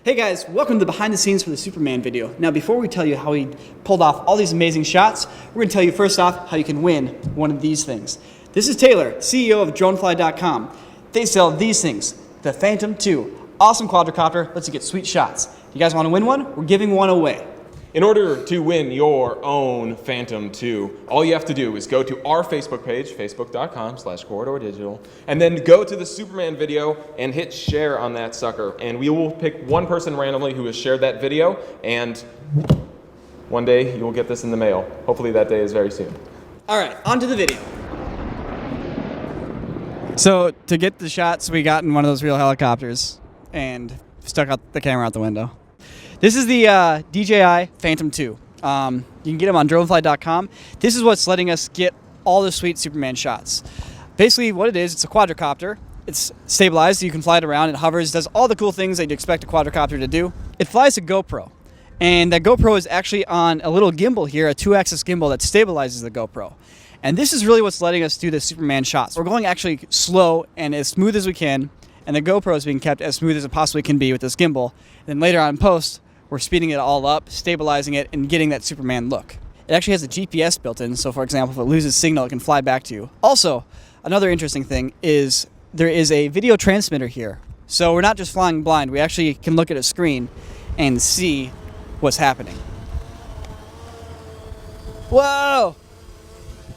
Hey guys, welcome to the behind the scenes for the Superman video. Now before we tell you how he pulled off all these amazing shots, we're going to tell you first off how you can win one of these things. This is Taylor, CEO of dronefly.com. They sell these things, the Phantom 2. Awesome quadricopter, lets you get sweet shots. You guys want to win one? We're giving one away. In order to win your own Phantom 2, all you have to do is go to our Facebook page, facebook.com/corridordigital, and then go to the Superman video and hit share on that sucker. And we will pick one person randomly who has shared that video, and one day you will get this in the mail. Hopefully that day is very soon. All right, on to the video. So to get the shots, we got in one of those real helicopters and stuck out the camera out the window. This is the DJI Phantom 2. You can get them on dronefly.com. This is what's letting us get all the sweet Superman shots. Basically what it is, it's a quadricopter. It's stabilized, so you can fly it around, it hovers, does all the cool things that you'd expect a quadricopter to do. It flies a GoPro. And that GoPro is actually on a little gimbal here, a 2-axis gimbal that stabilizes the GoPro. And this is really what's letting us do the Superman shots. We're going actually slow and as smooth as we can, and the GoPro is being kept as smooth as it possibly can be with this gimbal. And then later on in post, we're speeding it all up, stabilizing it, and getting that Superman look. It actually has a GPS built in, so for example, if it loses signal, it can fly back to you. Also, another interesting thing is there is a video transmitter here. So we're not just flying blind, we actually can look at a screen and see what's happening. Whoa!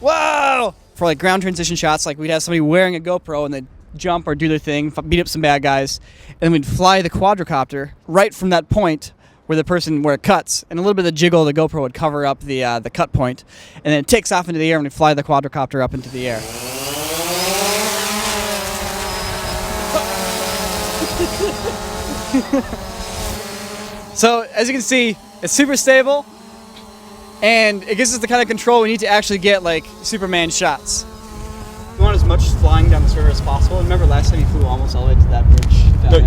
Whoa! For like ground transition shots, like we'd have somebody wearing a GoPro and they'd jump or do their thing, beat up some bad guys, and then we'd fly the quadricopter right from that point where it cuts, and a little bit of the jiggle of the GoPro would cover up the cut point, and then it takes off into the air and we fly the quadricopter up into the air. So as you can see, it's super stable, and it gives us the kind of control we need to actually get like Superman shots. We want as much flying down this river as possible. Remember last time you flew almost all the way to that bridge down there?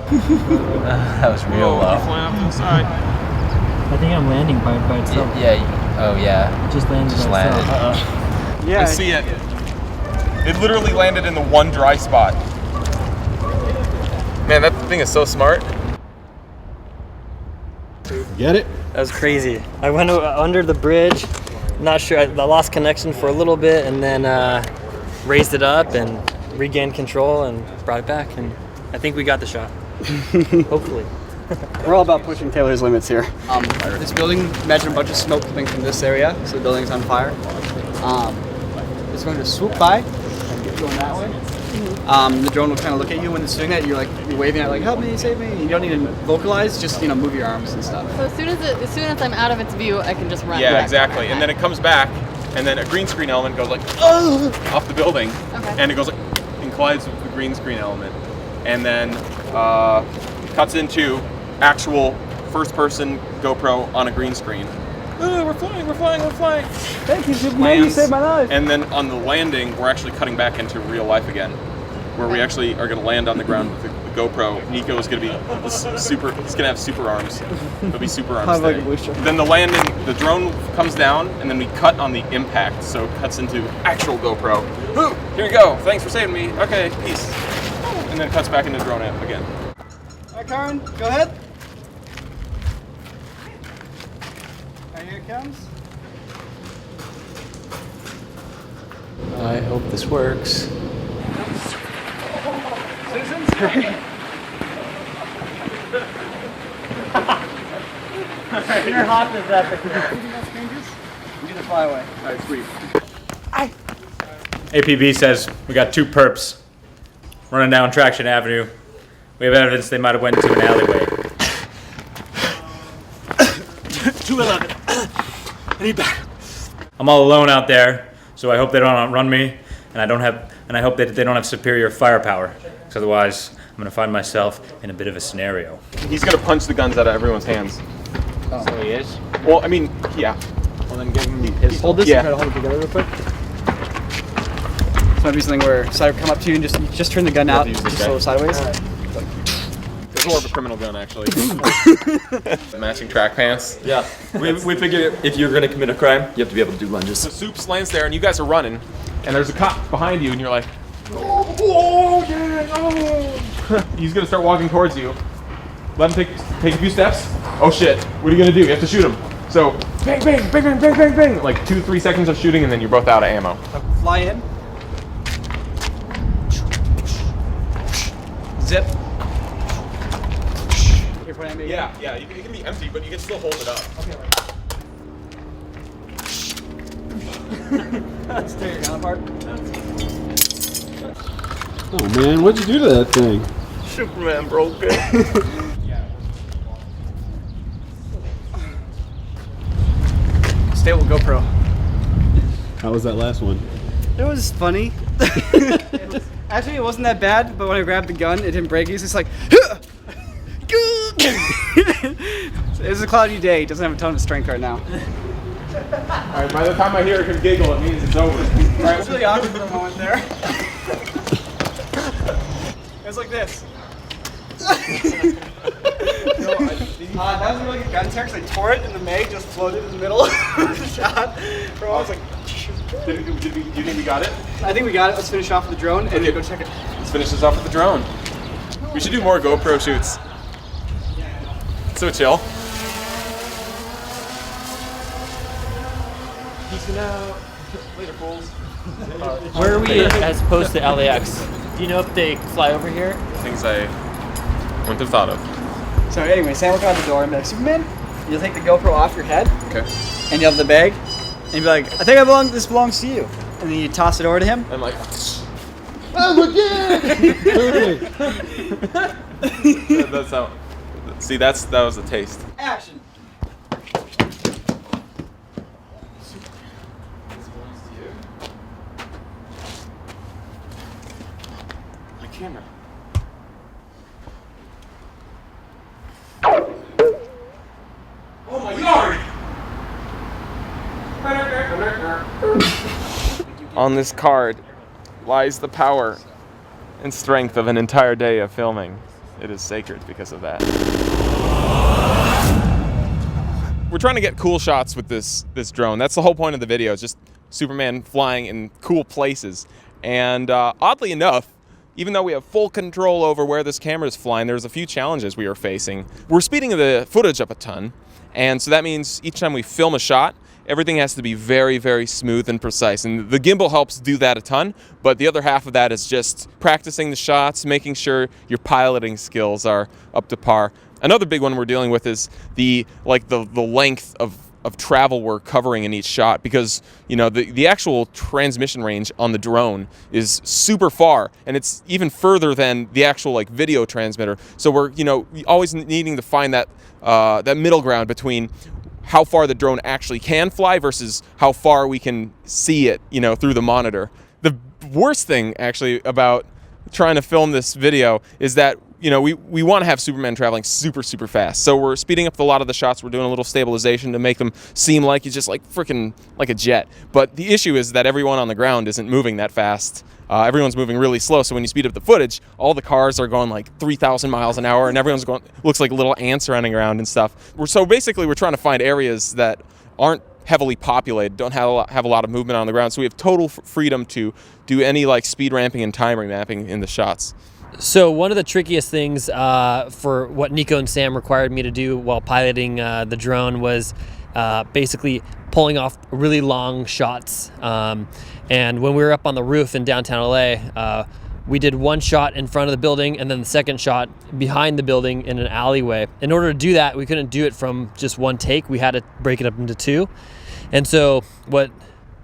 That was real low. You're flying off to the side. I think I'm landing by itself. Oh yeah. It just landed by itself. Yeah. I see it. It literally landed in the one dry spot. Man, that thing is so smart. Get it? That was crazy. I went under the bridge. Not sure. I lost connection for a little bit, and then raised it up and regained control and brought it back. And I think we got the shot. Hopefully. We're all about pushing Taylor's limits here. This building, imagine a bunch of smoke coming from this area, so the building's on fire. It's going to swoop by and get going that way. The drone will kind of look at you when it's doing that. You're waving at it like, help me, save me. You don't need to vocalize, just move your arms and stuff. So as soon as I'm out of its view, I can just run. Yeah, back. exactly. Okay. And then it comes back, and then a green screen element goes like, oh, off the building, Okay. and it goes like, and collides with the green screen element, and then cuts into actual first-person GoPro on a green screen. Oh, we're flying. Thank you, Superman, you saved my life. And then on the landing, we're actually cutting back into real life again, where we actually are going to land on the ground with the GoPro. Nico is going to be he's going to have super arms. It'll be super arms Like day. a booster. Then the landing, the drone comes down, and then we cut on the impact, so it cuts into actual GoPro. Ooh, here you go. Thanks for saving me. Okay, peace. And then it cuts back into drone app again. All right, Karen, go ahead. All right, here it comes. I hope this works. Citizens? You're hot as that. Anything else changes? We need to fly away. All right, sweet. APB says we got two perps running down Traction Avenue. We have evidence they might have went into an alleyway. 211. I need back. I'm all alone out there, so I hope they don't outrun me, and I hope that they don't have superior firepower, because otherwise I'm gonna find myself in a bit of a scenario. He's going to punch the guns out of everyone's hands. Oh. So he is? Well, I mean, yeah. Well, then give him his. Hold this Yeah. and try to hold it together real quick. This might be something where I come up to you and just turn the gun out, to use this just guy. a little sideways. It's more of a criminal gun, actually. Matching track pants. Yeah. we figure if you're going to commit a crime, you have to be able to do lunges. So Soups lands there, and you guys are running, and there's a cop behind you, and you're like, Oh, yeah. Oh. He's gonna start walking towards you. Let him take a few steps. Oh shit! What are you gonna do? You have to shoot him. So bang, bang, bang, bang, bang, bang, bang. Like 2-3 seconds of shooting, and then you're both out of ammo. Fly in. Zip. Here, put it in, Yeah. It can be empty, but you can still hold it up. Okay. Let's tear your gun apart. Oh man, what'd you do to that thing? Superman broke it. Stable GoPro. How was that last one? It was funny. Actually, it wasn't that bad, but when I grabbed the gun, it didn't break. It was just like, it was a cloudy day. He doesn't have a ton of strength right now. All right. By the time I hear him giggle, it means it's over. All right. It was really awkward for a moment there. It was like this. That was a really good gun tear because I tore it and the mag just floated in the middle of the shot. Bro, I was like, Do you think we got it? I think we got it. Let's finish off with the drone and then go check it. Let's finish this off with the drone. We should do more GoPro shoots. So chill. Peacing out. Later, fools. Where are we as opposed to LAX? Do you know if they fly over here? Things I wouldn't have thought of. So anyway, Sam will come out the door and be like, Superman, you'll take the GoPro off your head Okay. and you'll have the bag and you'll be like, I think this belongs to you. And then you toss it over to him. I'm like, I'm again! that's how. See, that was a taste. Action. My camera. Oh my yard! On this card lies the power and strength of an entire day of filming. It is sacred because of that. We're trying to get cool shots with this drone. That's the whole point of the video, is just Superman flying in cool places. And oddly enough, even though we have full control over where this camera is flying, there's a few challenges we are facing. We're speeding the footage up a ton, and so that means each time we film a shot, everything has to be very, very smooth and precise. And the gimbal helps do that a ton, but the other half of that is just practicing the shots, making sure your piloting skills are up to par. Another big one we're dealing with is the length of travel we're covering in each shot, because the actual transmission range on the drone is super far, and it's even further than the actual video transmitter. So we're always needing to find that middle ground between how far the drone actually can fly versus how far we can see it through the monitor. The worst thing actually about trying to film this video is that we want to have Superman traveling super, super fast. So we're speeding up a lot of the shots. We're doing a little stabilization to make them seem like he's just freaking like a jet. But the issue is that everyone on the ground isn't moving that fast. Everyone's moving really slow. So when you speed up the footage, all the cars are going 3,000 miles an hour, and everyone's looks like little ants running around and stuff. So basically we're trying to find areas that aren't heavily populated, don't have a lot of movement on the ground. So we have total freedom to do any speed ramping and time remapping in the shots. So one of the trickiest things for what Nico and Sam required me to do while piloting the drone was basically pulling off really long shots. And when we were up on the roof in downtown LA, we did one shot in front of the building and then the second shot behind the building in an alleyway. In order to do that, we couldn't do it from just one take. We had to break it up into two. And so what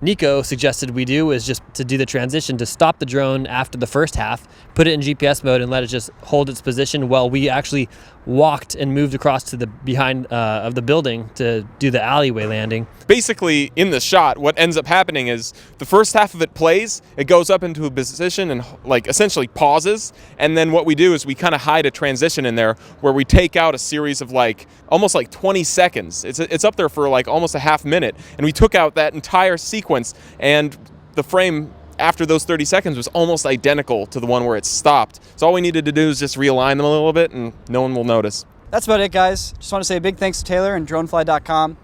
Nico suggested we do is just to do the transition, to stop the drone after the first half, put it in GPS mode and let it just hold its position while we actually walked and moved across to the behind of the building to do the alleyway landing. Basically, in the shot, what ends up happening is the first half of it plays, it goes up into a position and essentially pauses, and then what we do is we kind of hide a transition in there where we take out a series of almost 20 seconds. It's up there for almost a half minute, and we took out that entire sequence, and the frame after those 30 seconds was almost identical to the one where it stopped. So all we needed to do is just realign them a little bit, and no one will notice. That's about it, guys. Just want to say a big thanks to Taylor and dronefly.com.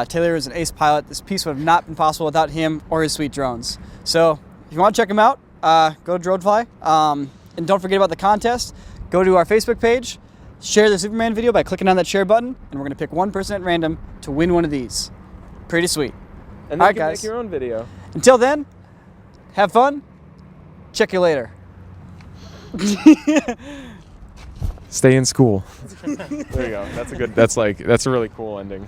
Taylor is an ace pilot. This piece would have not been possible without him or his sweet drones. So if you want to check him out, go to Dronefly. And don't forget about the contest. Go to our Facebook page, share the Superman video by clicking on that share button, and we're going to pick one person at random to win one of these. Pretty sweet. And then All you right, can guys. make your own video. Until then, have fun. Check you later. Stay in school. There you go. That's a really cool ending.